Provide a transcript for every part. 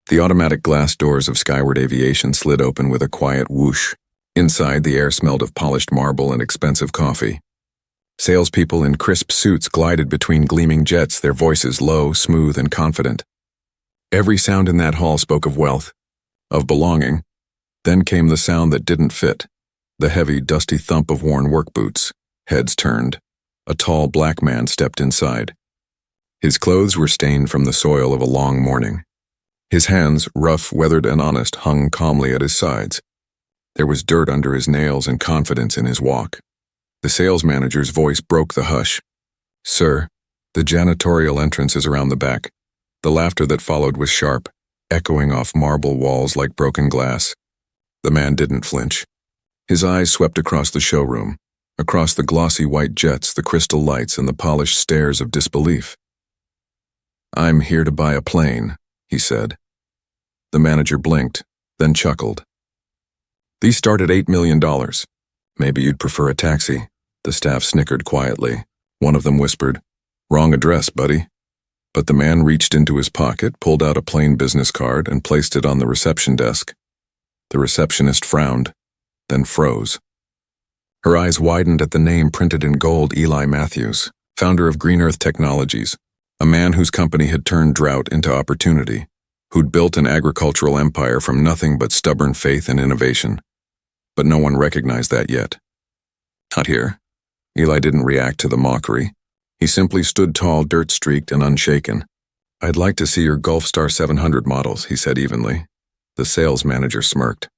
The automatic glass doors of Skyward Aviation slid open with a quiet whoosh. Inside, the air smelled of polished marble and expensive coffee. Salespeople in crisp suits glided between gleaming jets, their voices low, smooth, and confident. Every sound in that hall spoke of wealth, of belonging. Then came the sound that didn't fit, the heavy, dusty thump of worn work boots. Heads turned. A tall black man stepped inside. His clothes were stained from the soil of a long morning. His hands, rough, weathered, and honest, hung calmly at his sides. There was dirt under his nails and confidence in his walk. The sales manager's voice broke the hush. "Sir, the janitorial entrance is around the back." The laughter that followed was sharp, echoing off marble walls like broken glass. The man didn't flinch. His eyes swept across the showroom, across the glossy white jets, the crystal lights, and the polished stares of disbelief. "I'm here to buy a plane," he said. The manager blinked, then chuckled. "These start at $8 million. Maybe you'd prefer a taxi." The staff snickered quietly. One of them whispered, "Wrong address, buddy." But the man reached into his pocket, pulled out a plain business card, and placed it on the reception desk. The receptionist frowned, then froze. Her eyes widened at the name printed in gold: Eli Matthews, founder of Green Earth Technologies, a man whose company had turned drought into opportunity, who'd built an agricultural empire from nothing but stubborn faith and innovation. But no one recognized that yet. "Not here." Eli didn't react to the mockery. He simply stood tall, dirt-streaked, and unshaken. "I'd like to see your Gulfstar 700 models," he said evenly. The sales manager smirked.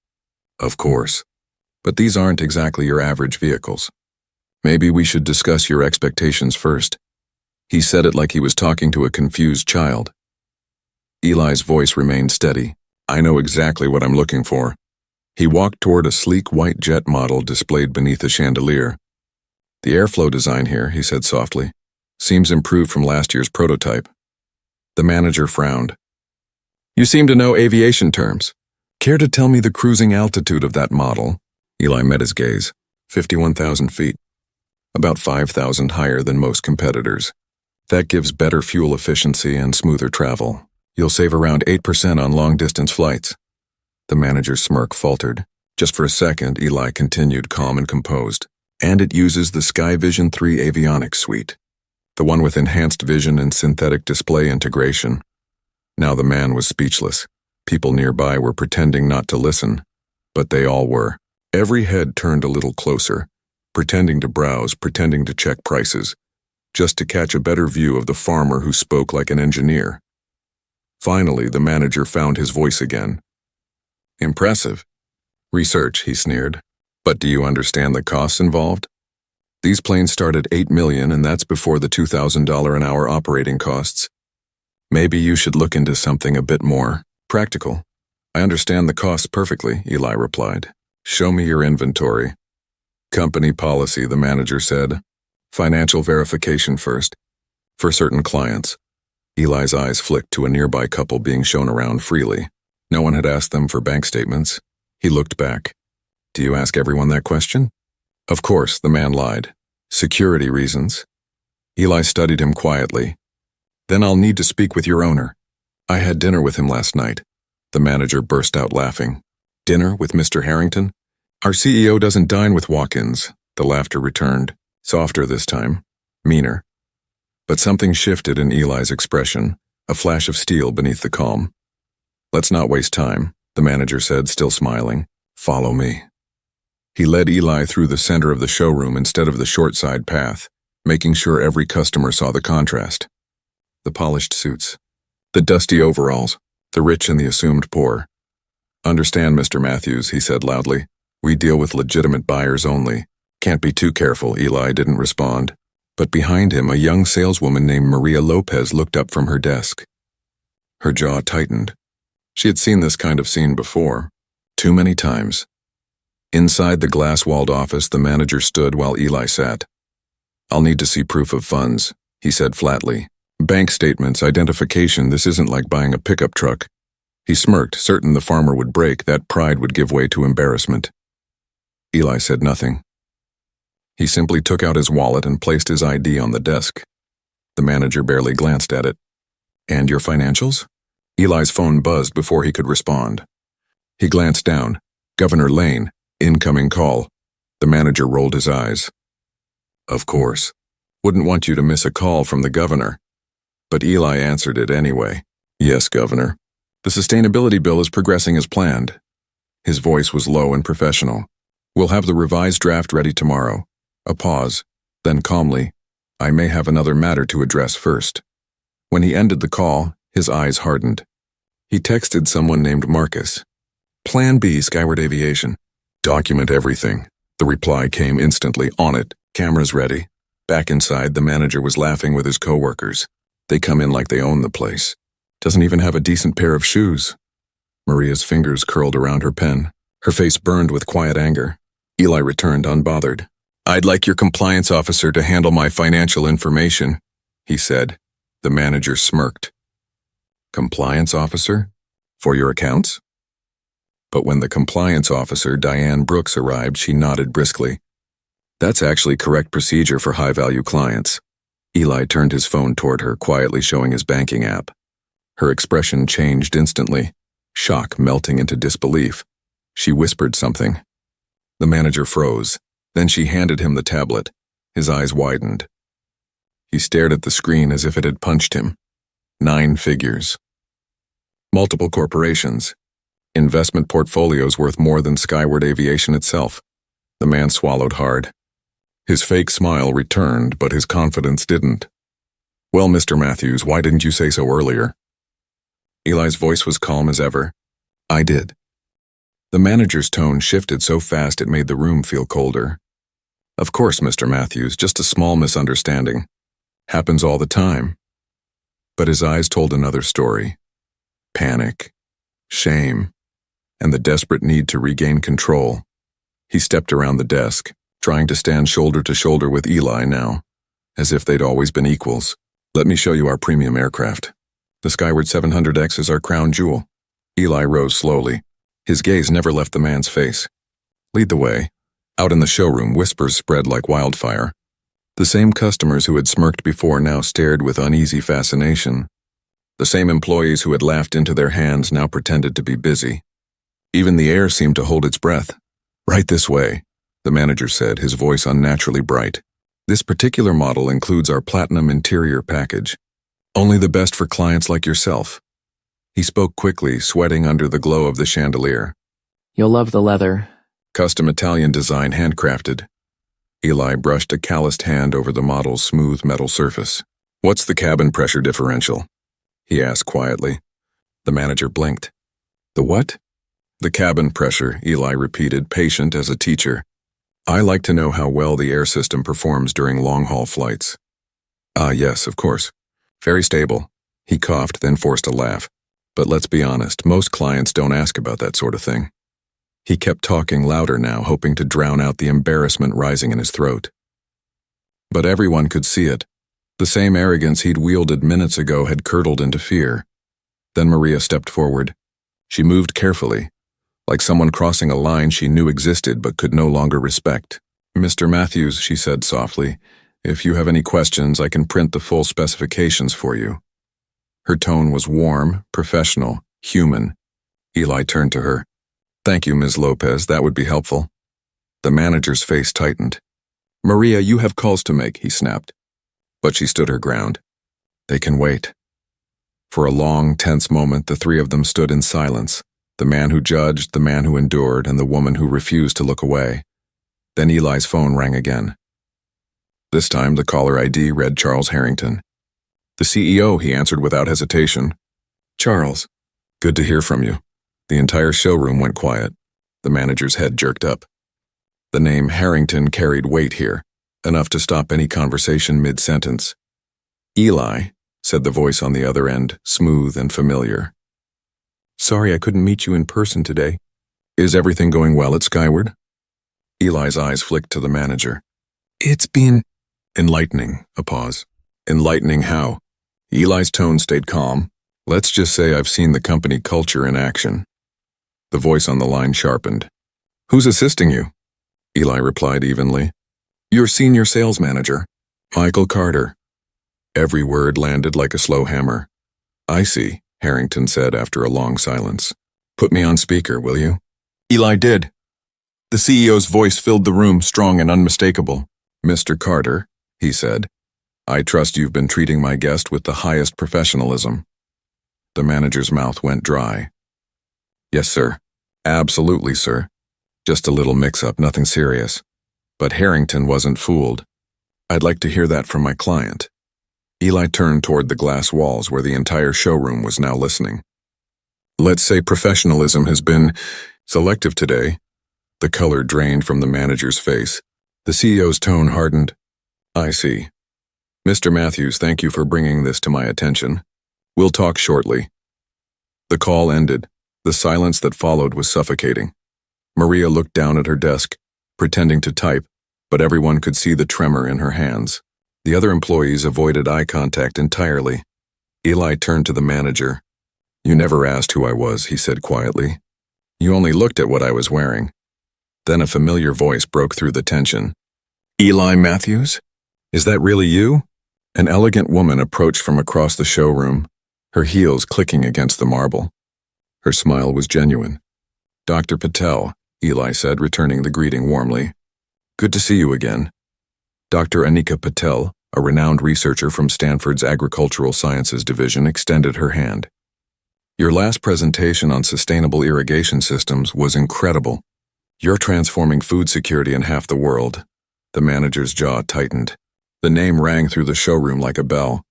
"Of course. But these aren't exactly your average vehicles. Maybe we should discuss your expectations first." He said it like he was talking to a confused child. Eli's voice remained steady. "I know exactly what I'm looking for." He walked toward a sleek white jet model displayed beneath a chandelier. "The airflow design here," he said softly, "seems improved from last year's prototype." The manager frowned. "You seem to know aviation terms. Care to tell me the cruising altitude of that model?" Eli met his gaze. 51,000 feet. About 5,000 higher than most competitors. That gives better fuel efficiency and smoother travel. You'll save around 8% on long-distance flights. The manager's smirk faltered. Just for a second, Eli continued, calm and composed. "And it uses the SkyVision 3 avionics suite, the one with enhanced vision and synthetic display integration." Now the man was speechless. People nearby were pretending not to listen, but they all were. Every head turned a little closer, pretending to browse, pretending to check prices, just to catch a better view of the farmer who spoke like an engineer. Finally, the manager found his voice again. "Impressive. Research," he sneered. "But do you understand the costs involved? These planes start at $8 million, and that's before the $2,000 an hour operating costs. Maybe you should look into something a bit more practical." "I understand the costs perfectly," Eli replied. "Show me your inventory." "Company policy," the manager said. "Financial verification first. For certain clients." Eli's eyes flicked to a nearby couple being shown around freely. No one had asked them for bank statements. He looked back. "Do you ask everyone that question?" "Of course," the man lied. "Security reasons." Eli studied him quietly. "Then I'll need to speak with your owner. I had dinner with him last night." The manager burst out laughing. "Dinner with Mr. Harrington? Our CEO doesn't dine with walk-ins." The laughter returned, softer this time, meaner. But something shifted in Eli's expression, a flash of steel beneath the calm. "Let's not waste time," the manager said, still smiling. "Follow me." He led Eli through the center of the showroom instead of the short side path, making sure every customer saw the contrast. The polished suits, the dusty overalls, the rich and the assumed poor. "Understand, Mr. Matthews," he said loudly. "We deal with legitimate buyers only. Can't be too careful." Eli didn't respond. But behind him, a young saleswoman named Maria Lopez looked up from her desk. Her jaw tightened. She had seen this kind of scene before, too many times. Inside the glass-walled office, the manager stood while Eli sat. "I'll need to see proof of funds," he said flatly. "Bank statements, identification, this isn't like buying a pickup truck." He smirked, certain the farmer would break, that pride would give way to embarrassment. Eli said nothing. He simply took out his wallet and placed his ID on the desk. The manager barely glanced at it. "And your financials?" Eli's phone buzzed before he could respond. He glanced down. Governor Lane, incoming call. The manager rolled his eyes. Of course. Wouldn't want you to miss a call from the governor. But Eli answered it anyway. Yes, Governor. The sustainability bill is progressing as planned. His voice was low and professional. We'll have the revised draft ready tomorrow. A pause. Then calmly, I may have another matter to address first. When he ended the call, his eyes hardened. He texted someone named Marcus. Plan B, Skyward Aviation. Document everything. The reply came instantly. On it. Cameras ready. Back inside, the manager was laughing with his coworkers. They come in like they own the place. Doesn't even have a decent pair of shoes. Maria's fingers curled around her pen. Her face burned with quiet anger. Eli returned unbothered. I'd like your compliance officer to handle my financial information, he said. The manager smirked. Compliance officer? For your accounts? But when the compliance officer, Diane Brooks, arrived, she nodded briskly. That's actually correct procedure for high-value clients. Eli turned his phone toward her, quietly showing his banking app. Her expression changed instantly, shock melting into disbelief. She whispered something. The manager froze. Then she handed him the tablet. His eyes widened. He stared at the screen as if it had punched him. 9 figures. Multiple corporations. Investment portfolios worth more than Skyward Aviation itself. The man swallowed hard. His fake smile returned, but his confidence didn't. Well, Mr. Matthews, why didn't you say so earlier? Eli's voice was calm as ever. I did. The manager's tone shifted so fast it made the room feel colder. Of course, Mr. Matthews, just a small misunderstanding. Happens all the time. But his eyes told another story. Panic, shame, and the desperate need to regain control. He stepped around the desk, trying to stand shoulder to shoulder with Eli now, as if they'd always been equals. Let me show you our premium aircraft. The Skyward 700X is our crown jewel. Eli rose slowly. His gaze never left the man's face. Lead the way. Out in the showroom, whispers spread like wildfire. The same customers who had smirked before now stared with uneasy fascination. The same employees who had laughed into their hands now pretended to be busy. Even the air seemed to hold its breath. Right this way, the manager said, his voice unnaturally bright. This particular model includes our platinum interior package. Only the best for clients like yourself. He spoke quickly, sweating under the glow of the chandelier. You'll love the leather. Custom Italian design, handcrafted. Eli brushed a calloused hand over the model's smooth metal surface. What's the cabin pressure differential? He asked quietly. The manager blinked. The what? The cabin pressure, Eli repeated, patient as a teacher. I like to know how well the air system performs during long-haul flights. Ah, yes, of course. Very stable. He coughed, then forced a laugh. But let's be honest, most clients don't ask about that sort of thing. He kept talking louder now, hoping to drown out the embarrassment rising in his throat. But everyone could see it. The same arrogance he'd wielded minutes ago had curdled into fear. Then Maria stepped forward. She moved carefully, like someone crossing a line she knew existed but could no longer respect. Mr. Matthews, she said softly, if you have any questions, I can print the full specifications for you. Her tone was warm, professional, human. Eli turned to her. Thank you, Ms. Lopez, that would be helpful. The manager's face tightened. Maria, you have calls to make, he snapped. But she stood her ground. They can wait. For a long, tense moment, the three of them stood in silence. The man who judged, the man who endured, and the woman who refused to look away. Then Eli's phone rang again. This time, the caller ID read Charles Harrington. The CEO, he answered without hesitation. Charles, good to hear from you. The entire showroom went quiet. The manager's head jerked up. The name Harrington carried weight here, enough to stop any conversation mid-sentence. Eli, said the voice on the other end, smooth and familiar. Sorry I couldn't meet you in person today. Is everything going well at Skyward? Eli's eyes flicked to the manager. It's been enlightening, a pause. Enlightening how? Eli's tone stayed calm. Let's just say I've seen the company culture in action. The voice on the line sharpened. Who's assisting you? Eli replied evenly. Your senior sales manager, Michael Carter. Every word landed like a slow hammer. I see, Harrington said after a long silence. "Put me on speaker, will you?" Eli did. The CEO's voice filled the room, strong and unmistakable. "Mr. Carter," he said, "I trust you've been treating my guest with the highest professionalism." The manager's mouth went dry. "Yes, sir. Absolutely, sir. Just a little mix-up, nothing serious." But Harrington wasn't fooled. "I'd like to hear that from my client." Eli turned toward the glass walls where the entire showroom was now listening. "Let's say professionalism has been selective today." The color drained from the manager's face. The CEO's tone hardened. "I see. Mr. Matthews, thank you for bringing this to my attention. We'll talk shortly." The call ended. The silence that followed was suffocating. Maria looked down at her desk, pretending to type, but everyone could see the tremor in her hands. The other employees avoided eye contact entirely. Eli turned to the manager. "You never asked who I was," he said quietly. "You only looked at what I was wearing." Then a familiar voice broke through the tension. "Eli Matthews? Is that really you?" An elegant woman approached from across the showroom, her heels clicking against the marble. Her smile was genuine. "Dr. Patel," Eli said, returning the greeting warmly. "Good to see you again." Dr. Anika Patel, a renowned researcher from Stanford's Agricultural Sciences Division, extended her hand. "Your last presentation on sustainable irrigation systems was incredible. You're transforming food security in half the world." The manager's jaw tightened. The name rang through the showroom like a bell.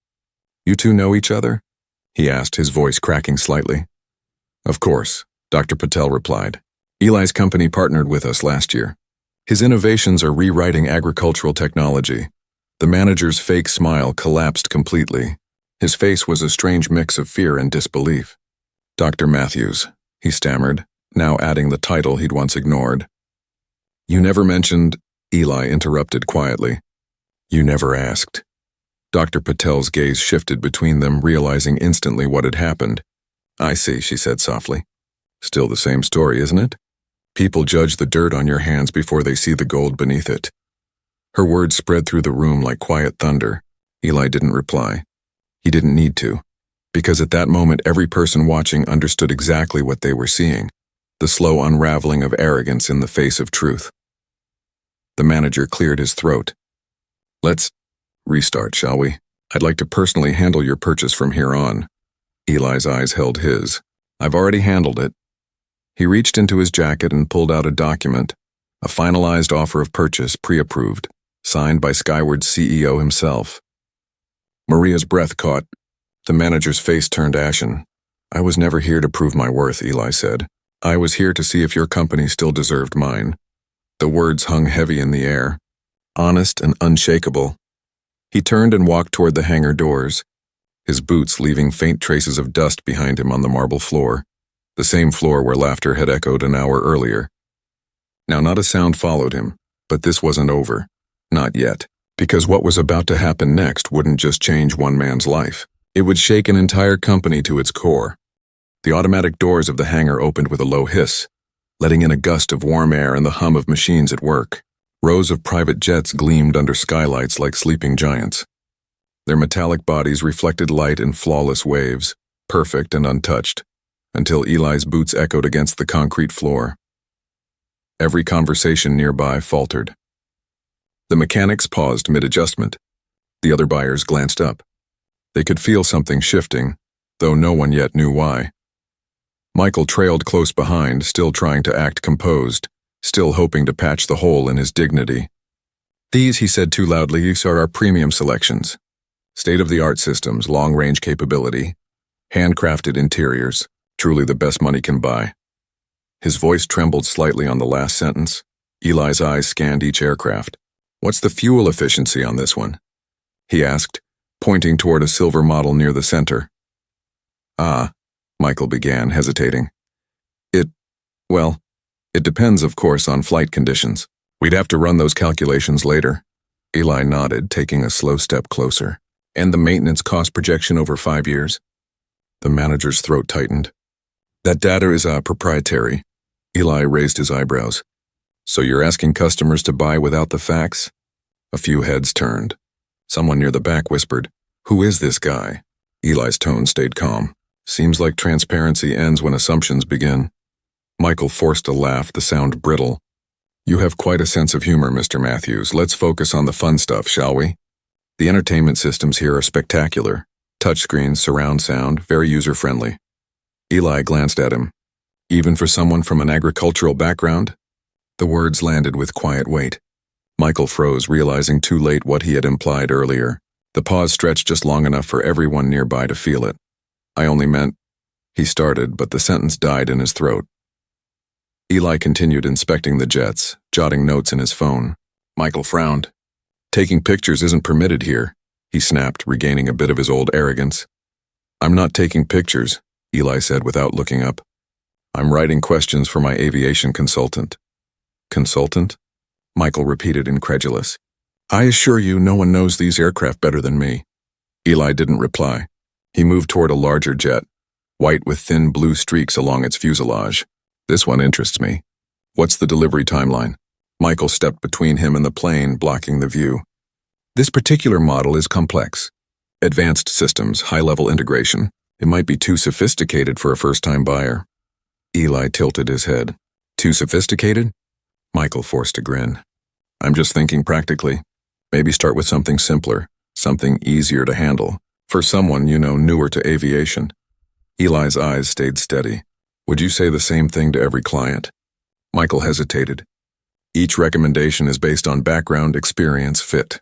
"You two know each other?" he asked, his voice cracking slightly. "Of course," Dr. Patel replied. "Eli's company partnered with us last year. His innovations are rewriting agricultural technology." The manager's fake smile collapsed completely. His face was a strange mix of fear and disbelief. "Dr. Matthews," he stammered, now adding the title he'd once ignored. "You never mentioned," Eli interrupted quietly. "You never asked." Dr. Patel's gaze shifted between them, realizing instantly what had happened. "I see," she said softly. "Still the same story, isn't it? People judge the dirt on your hands before they see the gold beneath it." Her words spread through the room like quiet thunder. Eli didn't reply. He didn't need to, because at that moment every person watching understood exactly what they were seeing, the slow unraveling of arrogance in the face of truth. The manager cleared his throat. "Let's restart, shall we? I'd like to personally handle your purchase from here on." Eli's eyes held his. "I've already handled it." He reached into his jacket and pulled out a document, a finalized offer of purchase, pre-approved, signed by Skyward's CEO himself. Maria's breath caught. The manager's face turned ashen. "I was never here to prove my worth," Eli said. "I was here to see if your company still deserved mine." The words hung heavy in the air, honest and unshakable. He turned and walked toward the hangar doors, his boots leaving faint traces of dust behind him on the marble floor, the same floor where laughter had echoed an hour earlier. Now not a sound followed him, but this wasn't over. Not yet, because what was about to happen next wouldn't just change one man's life. It would shake an entire company to its core. The automatic doors of the hangar opened with a low hiss, letting in a gust of warm air and the hum of machines at work. Rows of private jets gleamed under skylights like sleeping giants. Their metallic bodies reflected light in flawless waves, perfect and untouched, until Eli's boots echoed against the concrete floor. Every conversation nearby faltered. The mechanics paused mid-adjustment. The other buyers glanced up. They could feel something shifting, though no one yet knew why. Michael trailed close behind, still trying to act composed, still hoping to patch the hole in his dignity. "These," he said too loudly, "are our premium selections. State-of-the-art systems, long-range capability, handcrafted interiors, truly the best money can buy." His voice trembled slightly on the last sentence. Eli's eyes scanned each aircraft. "What's the fuel efficiency on this one?" he asked, pointing toward a silver model near the center. "Ah," Michael began, hesitating. Well, it depends, of course, on flight conditions. We'd have to run those calculations later." Eli nodded, taking a slow step closer. "And the maintenance cost projection over 5 years?" The manager's throat tightened. "That data is proprietary." Eli raised his eyebrows. "So you're asking customers to buy without the facts?" A few heads turned. Someone near the back whispered, "Who is this guy?" Eli's tone stayed calm. Seems like transparency ends when assumptions begin. Michael forced a laugh, the sound brittle. You have quite a sense of humor, Mr. Matthews. Let's focus on the fun stuff, shall we? The entertainment systems here are spectacular. Touchscreens, surround sound, very user-friendly. Eli glanced at him. Even for someone from an agricultural background? The words landed with quiet weight. Michael froze, realizing too late what he had implied earlier. The pause stretched just long enough for everyone nearby to feel it. I only meant... He started, but the sentence died in his throat. Eli continued inspecting the jets, jotting notes in his phone. Michael frowned. Taking pictures isn't permitted here, he snapped, regaining a bit of his old arrogance. I'm not taking pictures, Eli said without looking up. I'm writing questions for my aviation consultant. Consultant? Michael repeated, incredulous. I assure you no one knows these aircraft better than me. Eli didn't reply. He moved toward a larger jet, white with thin blue streaks along its fuselage. This one interests me. What's the delivery timeline? Michael stepped between him and the plane, blocking the view. This particular model is complex. Advanced systems, high-level integration. It might be too sophisticated for a first-time buyer. Eli tilted his head. Too sophisticated? Michael forced a grin. I'm just thinking practically. Maybe start with something simpler, something easier to handle, for someone, newer to aviation. Eli's eyes stayed steady. Would you say the same thing to every client? Michael hesitated. Each recommendation is based on background, experience, fit.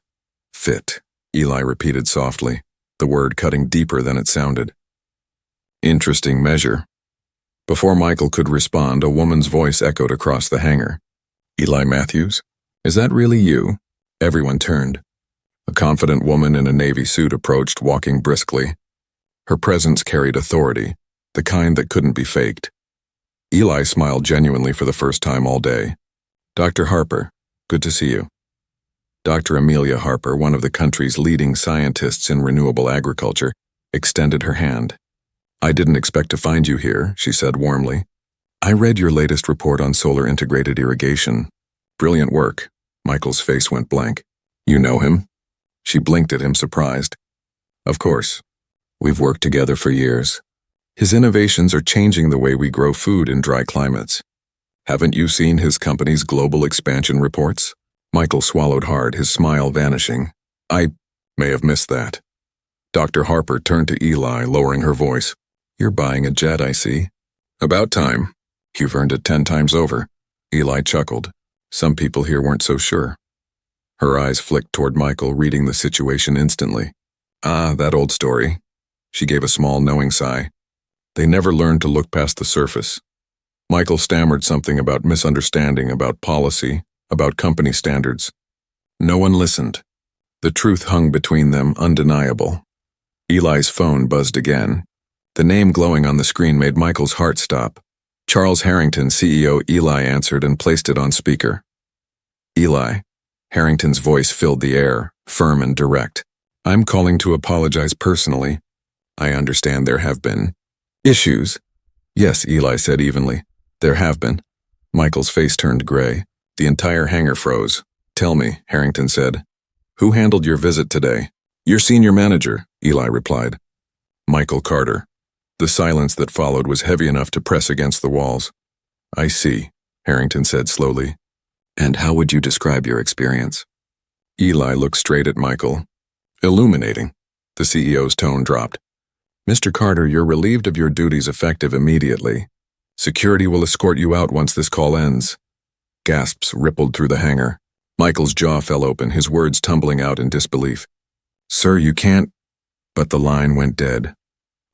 Fit, Eli repeated softly, the word cutting deeper than it sounded. Interesting measure. Before Michael could respond, a woman's voice echoed across the hangar. Eli Matthews? Is that really you? Everyone turned. A confident woman in a navy suit approached, walking briskly. Her presence carried authority, the kind that couldn't be faked. Eli smiled genuinely for the first time all day. Dr. Harper, good to see you. Dr. Amelia Harper, one of the country's leading scientists in renewable agriculture, extended her hand. I didn't expect to find you here, she said warmly. I read your latest report on solar integrated irrigation. Brilliant work. Michael's face went blank. You know him? She blinked at him, surprised. Of course. We've worked together for years. His innovations are changing the way we grow food in dry climates. Haven't you seen his company's global expansion reports? Michael swallowed hard, his smile vanishing. I may have missed that. Dr. Harper turned to Eli, lowering her voice. You're buying a jet, I see. About time. You've earned it 10 times over. Eli chuckled. Some people here weren't so sure. Her eyes flicked toward Michael, reading the situation instantly. Ah, that old story. She gave a small, knowing sigh. They never learned to look past the surface. Michael stammered something about misunderstanding, about policy, about company standards. No one listened. The truth hung between them, undeniable. Eli's phone buzzed again. The name glowing on the screen made Michael's heart stop. Charles Harrington, CEO. Eli answered and placed it on speaker. Eli. Harrington's voice filled the air, firm and direct. I'm calling to apologize personally. I understand there have been issues. Yes, Eli said evenly. There have been. Michael's face turned gray. The entire hangar froze. Tell me, Harrington said. Who handled your visit today? Your senior manager, Eli replied. Michael Carter. The silence that followed was heavy enough to press against the walls. I see, Harrington said slowly. And how would you describe your experience? Eli looked straight at Michael. Illuminating. The CEO's tone dropped. Mr. Carter, you're relieved of your duties effective immediately. Security will escort you out once this call ends. Gasps rippled through the hangar. Michael's jaw fell open, his words tumbling out in disbelief. Sir, you can't... But the line went dead.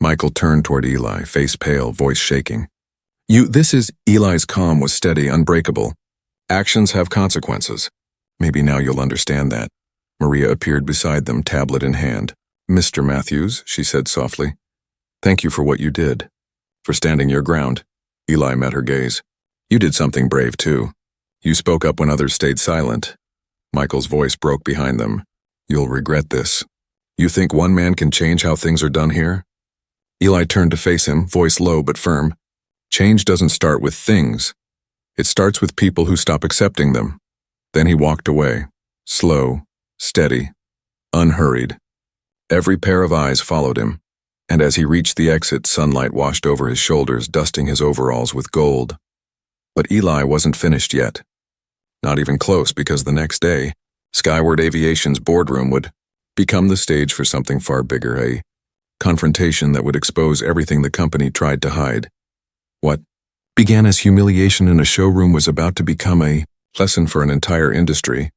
Michael turned toward Eli, face pale, voice shaking. Eli's calm was steady, unbreakable. Actions have consequences. Maybe now you'll understand that. Maria appeared beside them, tablet in hand. Mr. Matthews, she said softly. Thank you for what you did. For standing your ground. Eli met her gaze. You did something brave, too. You spoke up when others stayed silent. Michael's voice broke behind them. You'll regret this. You think one man can change how things are done here? Eli turned to face him, voice low but firm. Change doesn't start with things. It starts with people who stop accepting them. Then he walked away, slow, steady, unhurried. Every pair of eyes followed him, and as he reached the exit, sunlight washed over his shoulders, dusting his overalls with gold. But Eli wasn't finished yet. Not even close, because the next day, Skyward Aviation's boardroom would become the stage for something far bigger, a confrontation that would expose everything the company tried to hide. What began as humiliation in a showroom was about to become a lesson for an entire industry,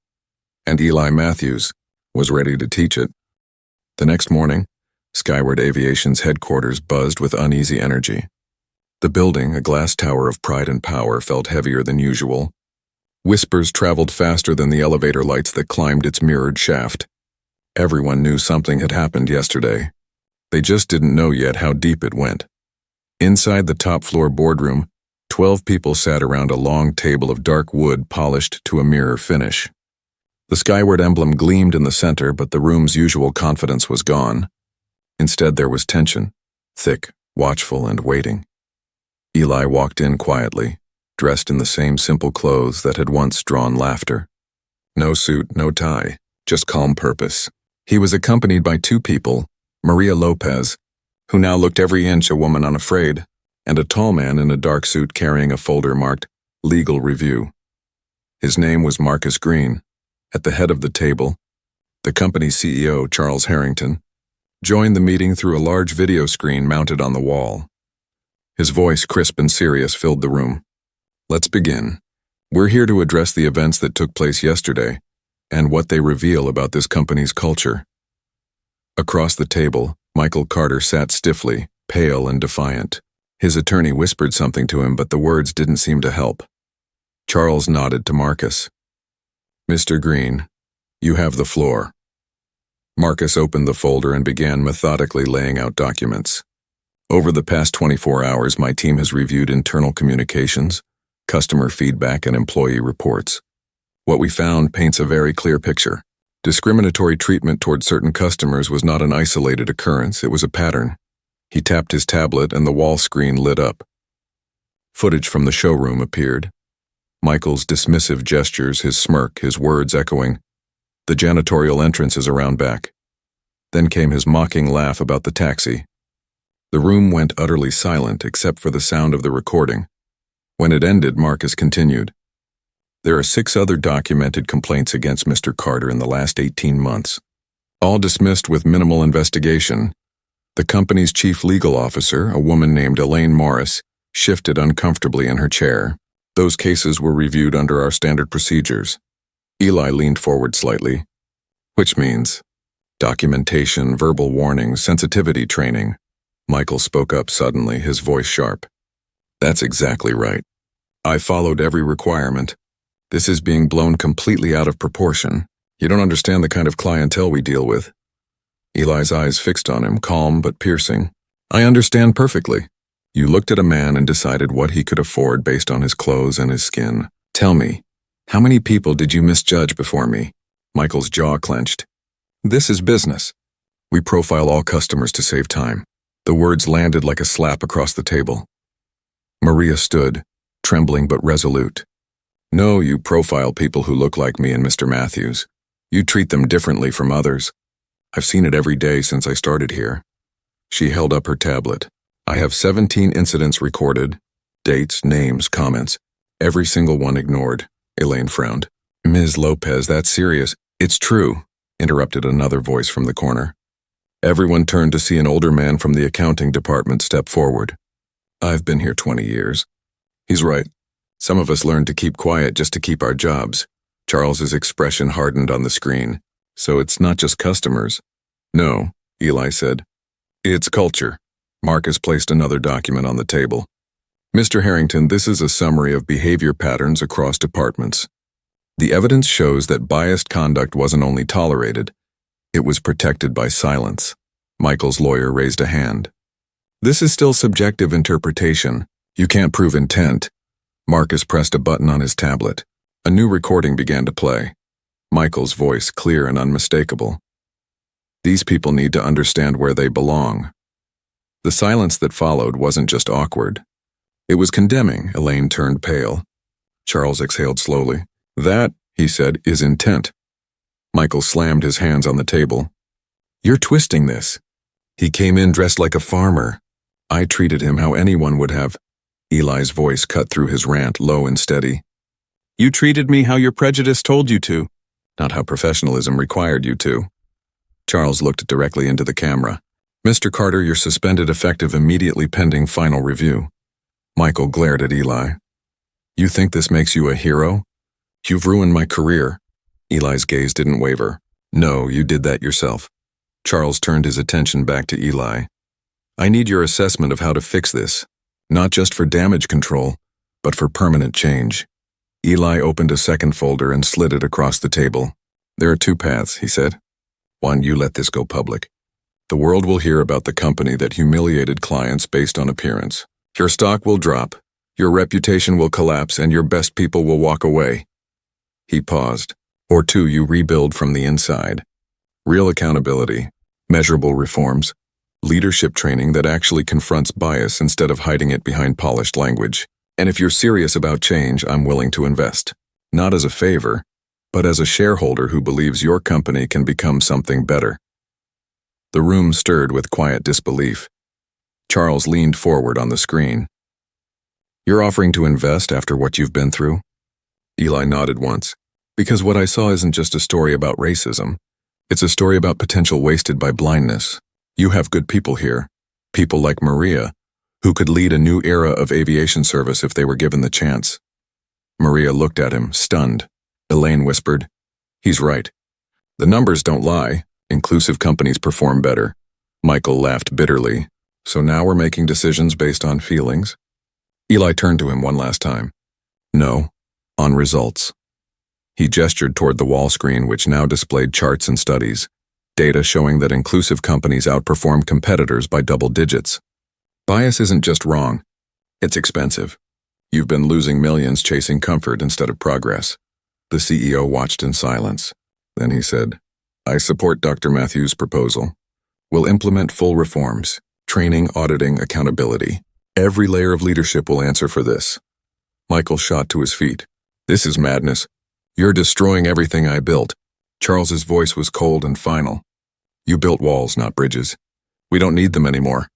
and Eli Matthews was ready to teach it. The next morning, Skyward Aviation's headquarters buzzed with uneasy energy. The building, a glass tower of pride and power, felt heavier than usual. Whispers traveled faster than the elevator lights that climbed its mirrored shaft. Everyone knew something had happened yesterday. They just didn't know yet how deep it went. Inside the top-floor boardroom, 12 people sat around a long table of dark wood polished to a mirror finish. The Skyward emblem gleamed in the center, but the room's usual confidence was gone. Instead, there was tension, thick, watchful, and waiting. Eli walked in quietly, dressed in the same simple clothes that had once drawn laughter. No suit, no tie, just calm purpose. He was accompanied by two people, Maria Lopez, who now looked every inch a woman unafraid, and a tall man in a dark suit carrying a folder marked Legal Review. His name was Marcus Green. At the head of the table, the company's CEO, Charles Harrington, joined the meeting through a large video screen mounted on the wall. His voice, crisp and serious, filled the room. Let's begin. We're here to address the events that took place yesterday and what they reveal about this company's culture. Across the table, Michael Carter sat stiffly, pale and defiant. His attorney whispered something to him, but the words didn't seem to help. Charles nodded to Marcus. Mr. Green, you have the floor. Marcus opened the folder and began methodically laying out documents. Over the past 24 hours, my team has reviewed internal communications, customer feedback, and employee reports. What we found paints a very clear picture. Discriminatory treatment toward certain customers was not an isolated occurrence, it was a pattern. He tapped his tablet and the wall screen lit up. Footage from the showroom appeared. Michael's dismissive gestures, his smirk, his words echoing. The janitorial entrances around back. Then came his mocking laugh about the taxi. The room went utterly silent except for the sound of the recording. When it ended, Marcus continued. There are 6 other documented complaints against Mr. Carter in the last 18 months. All dismissed with minimal investigation. The company's chief legal officer, a woman named Elaine Morris, shifted uncomfortably in her chair. Those cases were reviewed under our standard procedures. Eli leaned forward slightly. Which means documentation, verbal warnings, sensitivity training. Michael spoke up suddenly, his voice sharp. That's exactly right. I followed every requirement. This is being blown completely out of proportion. You don't understand the kind of clientele we deal with. Eli's eyes fixed on him, calm but piercing. I understand perfectly. You looked at a man and decided what he could afford based on his clothes and his skin. Tell me, how many people did you misjudge before me? Michael's jaw clenched. This is business. We profile all customers to save time. The words landed like a slap across the table. Maria stood, trembling but resolute. No, you profile people who look like me and Mr. Matthews. You treat them differently from others. I've seen it every day since I started here. She held up her tablet. I have 17 incidents recorded. Dates, names, comments. Every single one ignored. Elaine frowned. Ms. Lopez, that's serious. It's true, interrupted another voice from the corner. Everyone turned to see an older man from the accounting department step forward. I've been here 20 years. He's right. Some of us learned to keep quiet just to keep our jobs. Charles's expression hardened on the screen. So it's not just customers. No, Eli said. It's culture. Marcus placed another document on the table. Mr. Harrington, this is a summary of behavior patterns across departments. The evidence shows that biased conduct wasn't only tolerated, it was protected by silence. Michael's lawyer raised a hand. This is still subjective interpretation. You can't prove intent. Marcus pressed a button on his tablet. A new recording began to play. Michael's voice clear and unmistakable. These people need to understand where they belong. The silence that followed wasn't just awkward. It was condemning. Elaine turned pale. Charles exhaled slowly. That, he said, is intent. Michael slammed his hands on the table. You're twisting this. He came in dressed like a farmer. I treated him how anyone would have. Eli's voice cut through his rant, low and steady. You treated me how your prejudice told you to, not how professionalism required you to. Charles looked directly into the camera. Mr. Carter, you're suspended effective immediately pending final review. Michael glared at Eli. You think this makes you a hero? You've ruined my career. Eli's gaze didn't waver. No, you did that yourself. Charles turned his attention back to Eli. I need your assessment of how to fix this, not just for damage control, but for permanent change. Eli opened a second folder and slid it across the table. There are two paths, he said. One, you let this go public. The world will hear about the company that humiliated clients based on appearance. Your stock will drop, your reputation will collapse, and your best people will walk away. He paused. Or two, you rebuild from the inside. Real accountability, measurable reforms, leadership training that actually confronts bias instead of hiding it behind polished language. And if you're serious about change, I'm willing to invest. Not as a favor, but as a shareholder who believes your company can become something better. The room stirred with quiet disbelief. Charles leaned forward on the screen. You're offering to invest after what you've been through? Eli nodded once. Because what I saw isn't just a story about racism. It's a story about potential wasted by blindness. You have good people here, people like Maria, who could lead a new era of aviation service if they were given the chance. Maria looked at him, stunned. Elaine whispered, He's right. The numbers don't lie. Inclusive companies perform better. Michael laughed bitterly. So now we're making decisions based on feelings? Eli turned to him one last time. No, on results. He gestured toward the wall screen, which now displayed charts and studies, data showing that inclusive companies outperform competitors by double digits. Bias isn't just wrong. It's expensive. You've been losing millions chasing comfort instead of progress. The CEO watched in silence. Then he said, I support Dr. Matthews' proposal. We'll implement full reforms, training, auditing, accountability. Every layer of leadership will answer for this. Michael shot to his feet. This is madness. You're destroying everything I built. Charles's voice was cold and final. You built walls, not bridges. We don't need them anymore.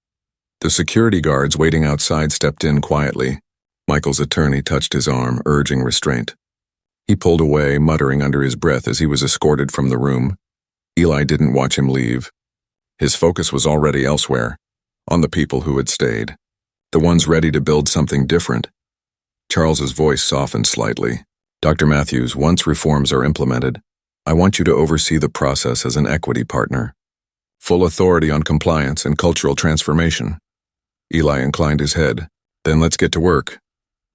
The security guards waiting outside stepped in quietly. Michael's attorney touched his arm, urging restraint. He pulled away, muttering under his breath as he was escorted from the room. Eli didn't watch him leave. His focus was already elsewhere, on the people who had stayed, the ones ready to build something different. Charles's voice softened slightly. Dr. Matthews, once reforms are implemented, I want you to oversee the process as an equity partner. Full authority on compliance and cultural transformation. Eli inclined his head. Then let's get to work.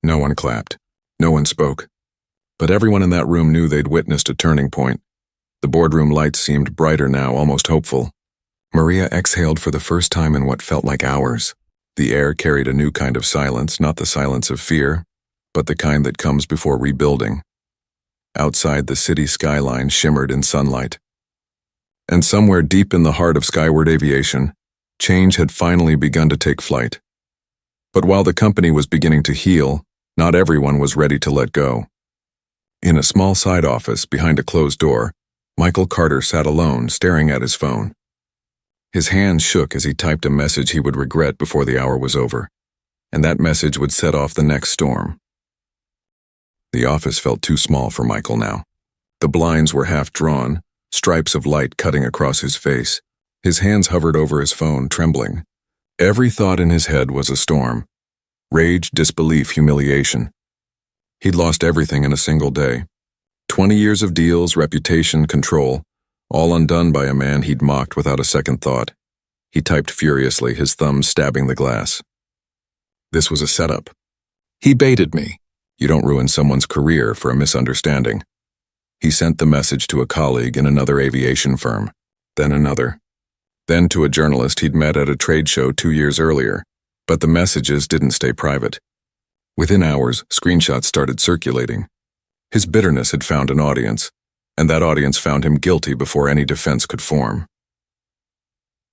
No one clapped. No one spoke. But everyone in that room knew they'd witnessed a turning point. The boardroom lights seemed brighter now, almost hopeful. Maria exhaled for the first time in what felt like hours. The air carried a new kind of silence, not the silence of fear, but the kind that comes before rebuilding. Outside, the city skyline shimmered in sunlight. And somewhere deep in the heart of Skyward Aviation, change had finally begun to take flight. But while the company was beginning to heal, not everyone was ready to let go. In a small side office behind a closed door, Michael Carter sat alone, staring at his phone. His hands shook as he typed a message he would regret before the hour was over, and that message would set off the next storm. The office felt too small for Michael now. The blinds were half drawn, stripes of light cutting across his face. His hands hovered over his phone, trembling. Every thought in his head was a storm. Rage, disbelief, humiliation. He'd lost everything in a single day. 20 years of deals, reputation, control, all undone by a man he'd mocked without a second thought. He typed furiously, his thumbs stabbing the glass. This was a setup. He baited me. You don't ruin someone's career for a misunderstanding. He sent the message to a colleague in another aviation firm, then another. Then to a journalist he'd met at a trade show 2 years earlier, but the messages didn't stay private. Within hours, screenshots started circulating. His bitterness had found an audience, and that audience found him guilty before any defense could form.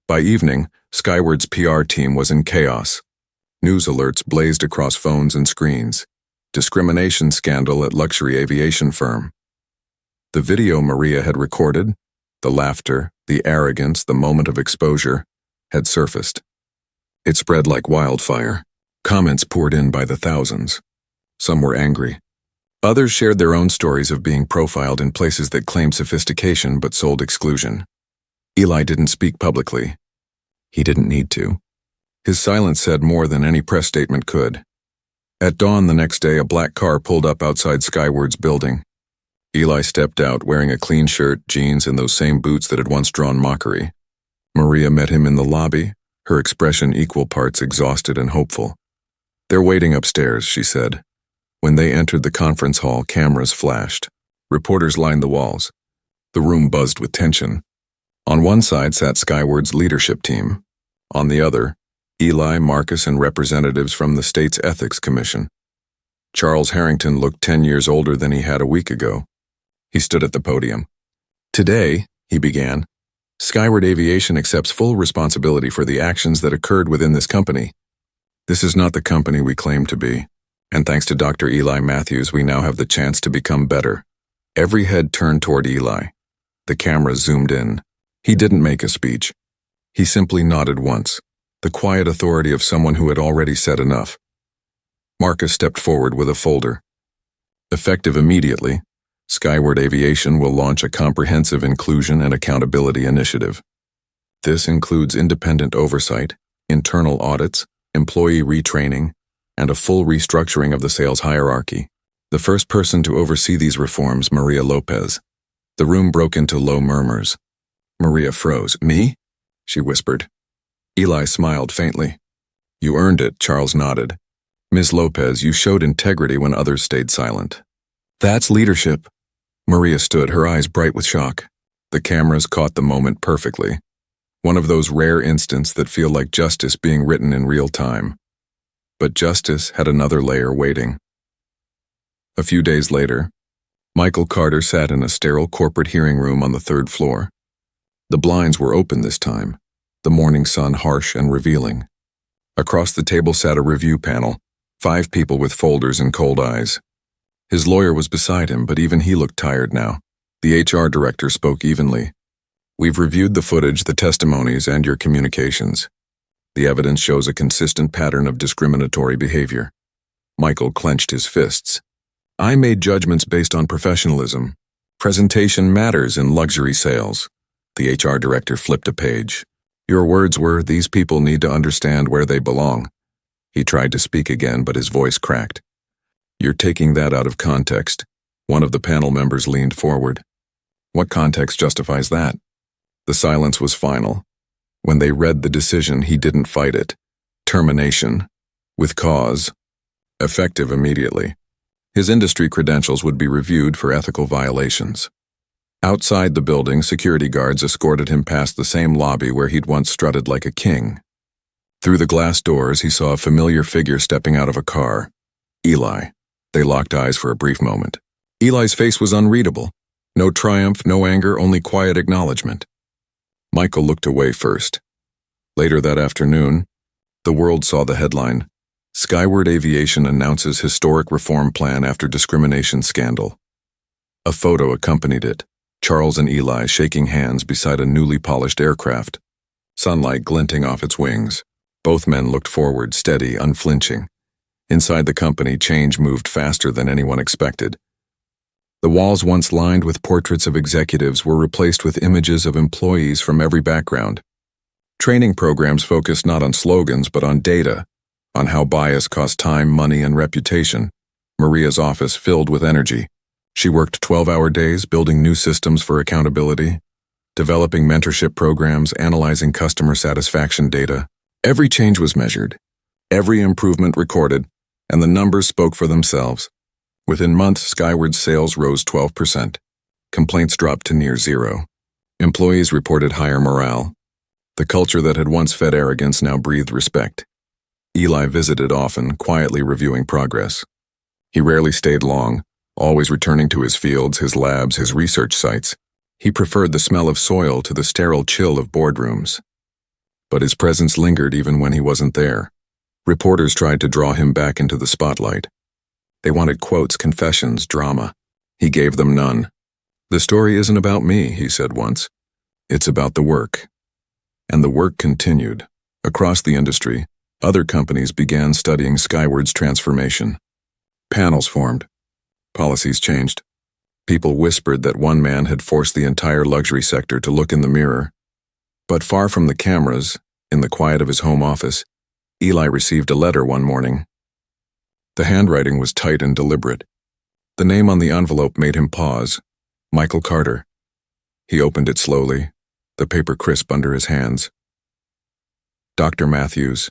By evening, Skyward's PR team was in chaos. News alerts blazed across phones and screens. Discrimination scandal at luxury aviation firm. The video Maria had recorded, the laughter, the arrogance, the moment of exposure, had surfaced. It spread like wildfire. Comments poured in by the thousands. Some were angry. Others shared their own stories of being profiled in places that claimed sophistication but sold exclusion. Eli didn't speak publicly. He didn't need to. His silence said more than any press statement could. At dawn the next day, a black car pulled up outside Skyward's building. Eli stepped out wearing a clean shirt, jeans, and those same boots that had once drawn Mockery. Maria met him in the lobby, her expression equal parts exhausted and hopeful. "They're waiting upstairs," she said. When they entered the conference hall, cameras flashed. Reporters lined the walls. The room buzzed with tension. On one side sat Skyward's leadership team. On the other, Eli, Marcus, and representatives from the state's ethics commission. Charles Harrington looked 10 years older than he had a week ago. He stood at the podium. "Today," he began, "Skyward Aviation accepts full responsibility for the actions that occurred within this company. This is not the company we claim to be, and thanks to Dr. Eli Matthews, we now have the chance to become better." Every head turned toward Eli. The camera zoomed in. He didn't make a speech. He simply nodded once, the quiet authority of someone who had already said enough. Marcus stepped forward with a folder. "Effective immediately, Skyward Aviation will launch a comprehensive inclusion and accountability initiative. This includes independent oversight, internal audits, employee retraining, and a full restructuring of the sales hierarchy. The first person to oversee these reforms, Maria Lopez." The room broke into low murmurs. Maria froze. "Me?" she whispered. Eli smiled faintly. "You earned it," Charles nodded. "Ms. Lopez, you showed integrity when others stayed silent." "That's leadership." Maria stood, her eyes bright with shock. The cameras caught the moment perfectly. One of those rare instants that feel like justice being written in real time. But justice had another layer waiting. A few days later, Michael Carter sat in a sterile corporate hearing room on the 3rd floor. The blinds were open this time, the morning sun harsh and revealing. Across the table sat a review panel, 5 people with folders and cold eyes. His lawyer was beside him, but even he looked tired now. The HR director spoke evenly. "We've reviewed the footage, the testimonies, and your communications. The evidence shows a consistent pattern of discriminatory behavior." Michael clenched his fists. "I made judgments based on professionalism. Presentation matters in luxury sales." The HR director flipped a page. "Your words were, these people need to understand where they belong." He tried to speak again, but his voice cracked. "You're taking that out of context." One of the panel members leaned forward. "What context justifies that?" The silence was final. When they read the decision, he didn't fight it. Termination. With cause. Effective immediately. His industry credentials would be reviewed for ethical violations. Outside the building, security guards escorted him past the same lobby where he'd once strutted like a king. Through the glass doors, he saw a familiar figure stepping out of a car. Eli. They locked eyes for a brief moment. Eli's face was unreadable. No triumph, no anger, only quiet acknowledgement. Michael looked away first. Later that afternoon, the world saw the headline, "Skyward Aviation announces historic reform plan after discrimination scandal." A photo accompanied it, Charles and Eli shaking hands beside a newly polished aircraft, sunlight glinting off its wings. Both men looked forward, steady, unflinching. Inside the company, change moved faster than anyone expected. The walls once lined with portraits of executives were replaced with images of employees from every background. Training programs focused not on slogans but on data, on how bias cost time, money, and reputation. Maria's office filled with energy. She worked 12-hour days building new systems for accountability, developing mentorship programs, analyzing customer satisfaction data. Every change was measured, every improvement recorded, and the numbers spoke for themselves. Within months, Skyward's sales rose 12%. Complaints dropped to near zero. Employees reported higher morale. The culture that had once fed arrogance now breathed respect. Eli visited often, quietly reviewing progress. He rarely stayed long, always returning to his fields, his labs, his research sites. He preferred the smell of soil to the sterile chill of boardrooms. But his presence lingered even when he wasn't there. Reporters tried to draw him back into the spotlight. They wanted quotes, confessions, drama. He gave them none. "The story isn't about me," he said once. "It's about the work." And the work continued. Across the industry, other companies began studying Skyward's transformation. Panels formed. Policies changed. People whispered that one man had forced the entire luxury sector to look in the mirror. But far from the cameras, in the quiet of his home office, Eli received a letter one morning. The handwriting was tight and deliberate. The name on the envelope made him pause. Michael Carter. He opened it slowly, the paper crisp under his hands. Dr. Matthews.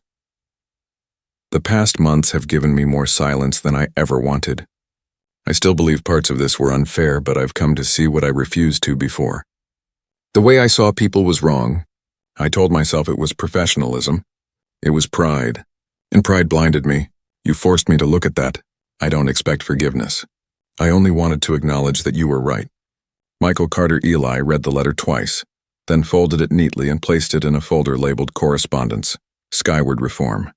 The past months have given me more silence than I ever wanted. I still believe parts of this were unfair, but I've come to see what I refused to before. The way I saw people was wrong. I told myself it was professionalism. It was pride. And pride blinded me. You forced me to look at that. I don't expect forgiveness. I only wanted to acknowledge that you were right. Michael Carter Eli read the letter twice, then folded it neatly and placed it in a folder labeled Correspondence, Skyward Reform.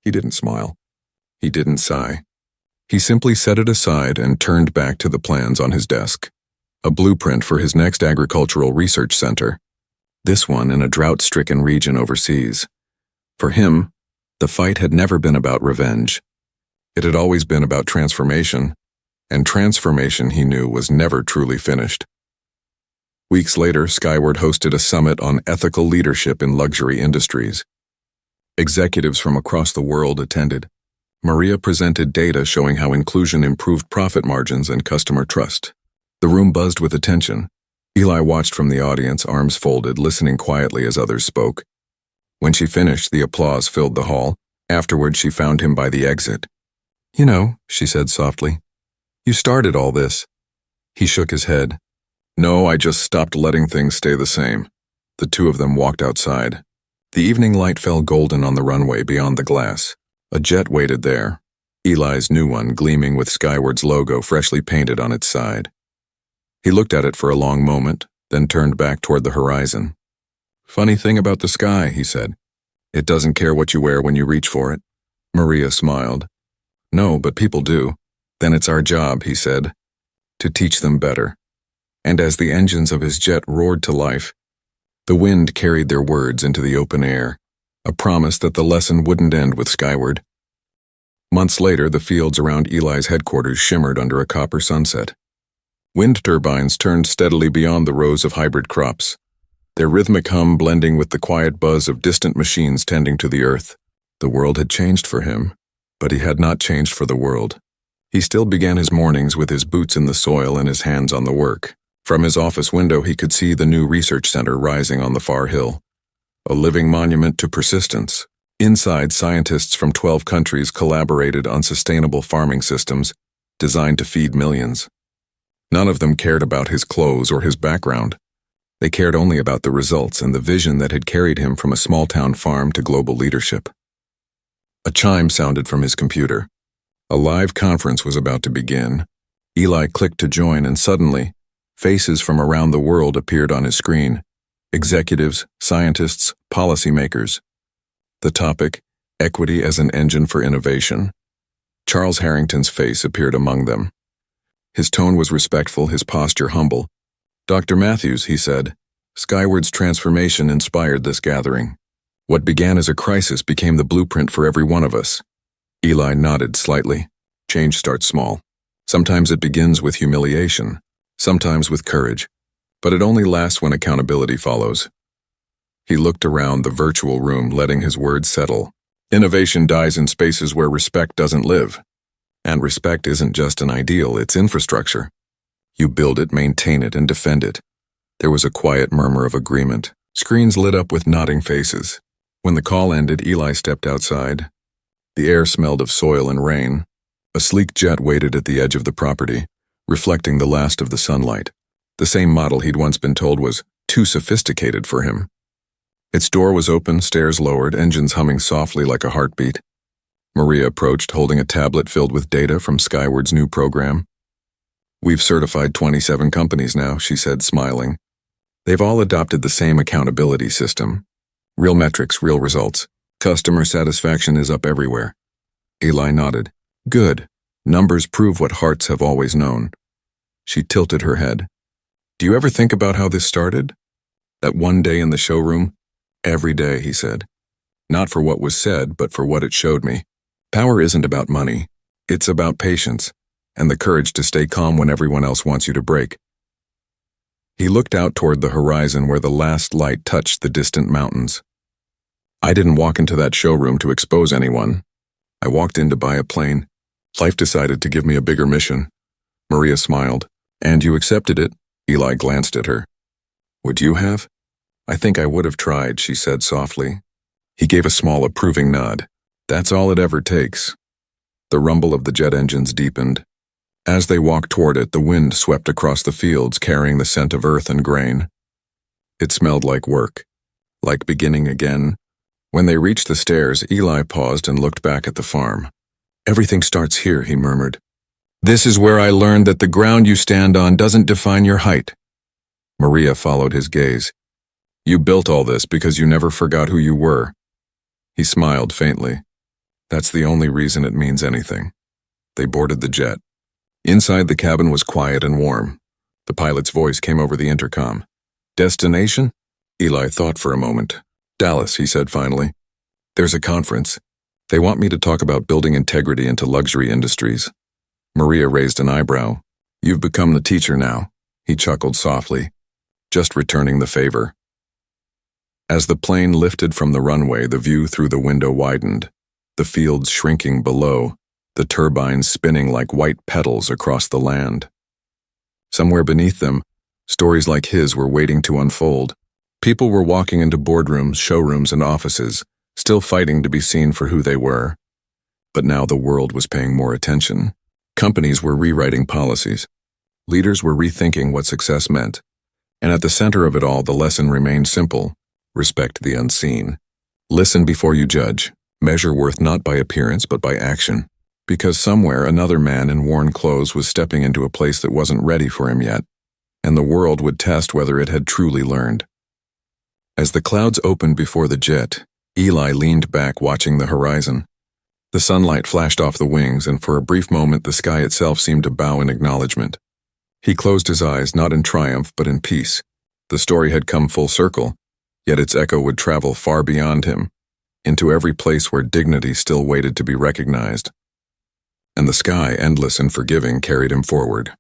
He didn't smile. He didn't sigh. He simply set it aside and turned back to the plans on his desk. A blueprint for his next agricultural research center. This one in a drought-stricken region overseas. For him, the fight had never been about revenge. It had always been about transformation, and transformation, he knew, was never truly finished. Weeks later, Skyward hosted a summit on ethical leadership in luxury industries. Executives from across the world attended. Maria presented data showing how inclusion improved profit margins and customer trust. The room buzzed with attention. Eli watched from the audience, arms folded, listening quietly as others spoke. When she finished, the applause filled the hall. Afterward, she found him by the exit. "You know," she said softly, "you started all this." He shook his head. "No, I just stopped letting things stay the same." The two of them walked outside. The evening light fell golden on the runway beyond the glass. A jet waited there, Eli's new one gleaming with Skyward's logo freshly painted on its side. He looked at it for a long moment, then turned back toward the horizon. "Funny thing about the sky," he said. "It doesn't care what you wear when you reach for it." Maria smiled. "No, but people do." "Then it's our job," he said, "to teach them better." And as the engines of his jet roared to life, the wind carried their words into the open air, a promise that the lesson wouldn't end with Skyward. Months later, the fields around Eli's headquarters shimmered under a copper sunset. Wind turbines turned steadily beyond the rows of hybrid crops, their rhythmic hum blending with the quiet buzz of distant machines tending to the earth. The world had changed for him, but he had not changed for the world. He still began his mornings with his boots in the soil and his hands on the work. From his office window, he could see the new research center rising on the far hill, a living monument to persistence. Inside, scientists from 12 countries collaborated on sustainable farming systems designed to feed millions. None of them cared about his clothes or his background. They cared only about the results and the vision that had carried him from a small-town farm to global leadership. A chime sounded from his computer. A live conference was about to begin. Eli clicked to join, and suddenly, faces from around the world appeared on his screen. Executives, scientists, policymakers. The topic, equity as an engine for innovation. Charles Harrington's face appeared among them. His tone was respectful, his posture humble. "Dr. Matthews," he said, "Skyward's transformation inspired this gathering. What began as a crisis became the blueprint for every one of us." Eli nodded slightly. Change starts small. Sometimes it begins with humiliation, sometimes with courage, but it only lasts when accountability follows. He looked around the virtual room, letting his words settle. Innovation dies in spaces where respect doesn't live. And respect isn't just an ideal, it's infrastructure. You build it, maintain it, and defend it. There was a quiet murmur of agreement. Screens lit up with nodding faces. When the call ended, Eli stepped outside. The air smelled of soil and rain. A sleek jet waited at the edge of the property, reflecting the last of the sunlight. The same model he'd once been told was too sophisticated for him. Its door was open, stairs lowered, engines humming softly like a heartbeat. Maria approached, holding a tablet filled with data from Skyward's new program. "We've certified 27 companies now," she said, smiling. "They've all adopted the same accountability system. Real metrics, real results. Customer satisfaction is up everywhere." Eli nodded. "Good. Numbers prove what hearts have always known." She tilted her head. "Do you ever think about how this started? That one day in the showroom, Every day, he said. Not for what was said, but for what it showed me. Power isn't about money. It's about patience, and the courage to stay calm when everyone else wants you to break. He looked out toward the horizon where the last light touched the distant mountains. I didn't walk into that showroom to expose anyone. I walked in to buy a plane. Life decided to give me a bigger mission. Maria smiled. And you accepted it? Eli glanced at her. Would you have? I think I would have tried, she said softly. He gave a small approving nod. That's all it ever takes. The rumble of the jet engines deepened. As they walked toward it, the wind swept across the fields, carrying the scent of earth and grain. It smelled like work, like beginning again. When they reached the stairs, Eli paused and looked back at the farm. Everything starts here, he murmured. This is where I learned that the ground you stand on doesn't define your height. Maria followed his gaze. You built all this because you never forgot who you were. He smiled faintly. That's the only reason it means anything. They boarded the jet. Inside the cabin was quiet and warm. The pilot's voice came over the intercom. Destination? Eli thought for a moment. Dallas, he said finally. There's a conference. They want me to talk about building integrity into luxury industries. Maria raised an eyebrow. You've become the teacher now. He chuckled softly. Just returning the favor. As the plane lifted from the runway, the view through the window widened, the fields shrinking below, the turbines spinning like white petals across the land. Somewhere beneath them, stories like his were waiting to unfold. People were walking into boardrooms, showrooms, and offices, still fighting to be seen for who they were. But now the world was paying more attention. Companies were rewriting policies. Leaders were rethinking what success meant. And at the center of it all, the lesson remained simple. Respect the unseen. Listen before you judge. Measure worth not by appearance but by action. Because somewhere another man in worn clothes was stepping into a place that wasn't ready for him yet, and the world would test whether it had truly learned. As the clouds opened before the jet, Eli leaned back watching the horizon. The sunlight flashed off the wings, and for a brief moment the sky itself seemed to bow in acknowledgement. He closed his eyes, not in triumph but in peace. The story had come full circle. Yet its echo would travel far beyond him, into every place where dignity still waited to be recognized. And the sky, endless and forgiving, carried him forward.